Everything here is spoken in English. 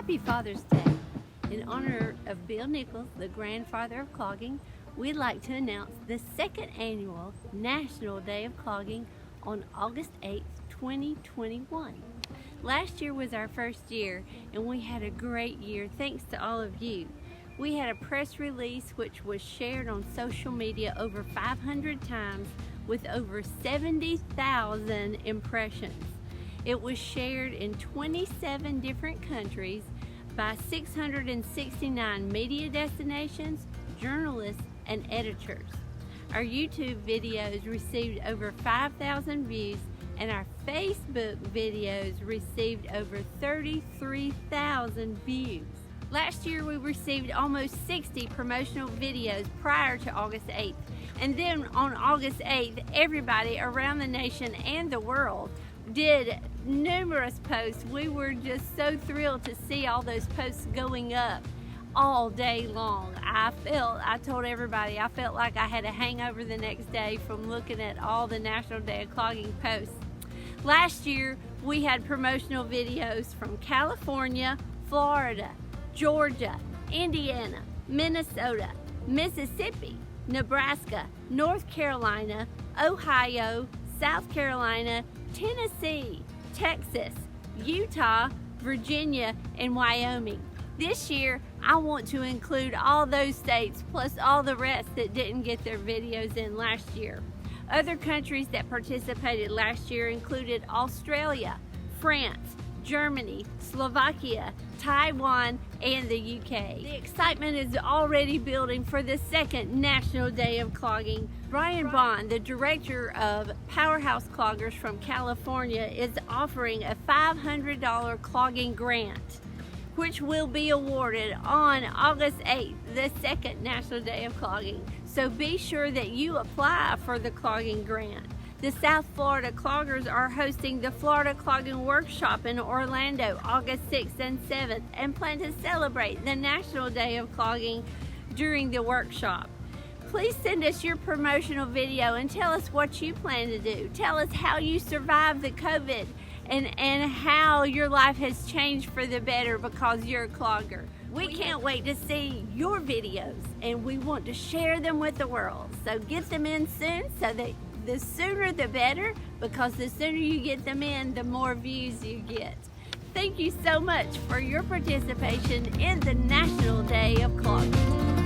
Happy Father's Day. In honor of Bill Nichols, the Grandfather of Clogging, we'd like to announce the second annual National Day of Clogging on August 8th, 2021. Last year was our first year, and we had a great year thanks to all of you. We had a press release which was shared on social media over 500 times with over 70,000 impressions. It was shared in 27 different countries by 669 media destinations, journalists, and editors. Our YouTube videos received over 5,000 views, and our Facebook videos received over 33,000 views. Last year we received almost 60 promotional videos prior to August 8th. And then on August 8th, everybody around the nation and the world did numerous posts. We were just so thrilled to see all those posts going up all day long. I told everybody I felt like I had a hangover the next day from looking at all the National Day of Clogging posts. Last year we had promotional videos from California, Florida, Georgia, Indiana, Minnesota, Mississippi, Nebraska, North Carolina, Ohio, South Carolina, Tennessee, Texas, Utah, Virginia, and Wyoming. This year, I want to include all those states plus all the rest that didn't get their videos in last year. Other countries that participated last year included Australia, France, Germany, Slovakia, Taiwan, and the UK. The excitement is already building for the second National Day of Clogging. Brian Bond, the director of Powerhouse Cloggers from California, is offering a $500 clogging grant, which will be awarded on August 8th, the second National Day of Clogging. So be sure that you apply for the clogging grant. The South Florida Cloggers are hosting the Florida Clogging Workshop in Orlando August 6th and 7th and plan to celebrate the National Day of Clogging during the workshop. Please send us your promotional video and tell us what you plan to do. Tell us how you survived the COVID and how your life has changed for the better because you're a clogger. We can't wait to see your videos, and we want to share them with the world. So get them in soon, so that the sooner the better, because the sooner you get them in, the more views you get. Thank you so much for your participation in the National Day of Clogging.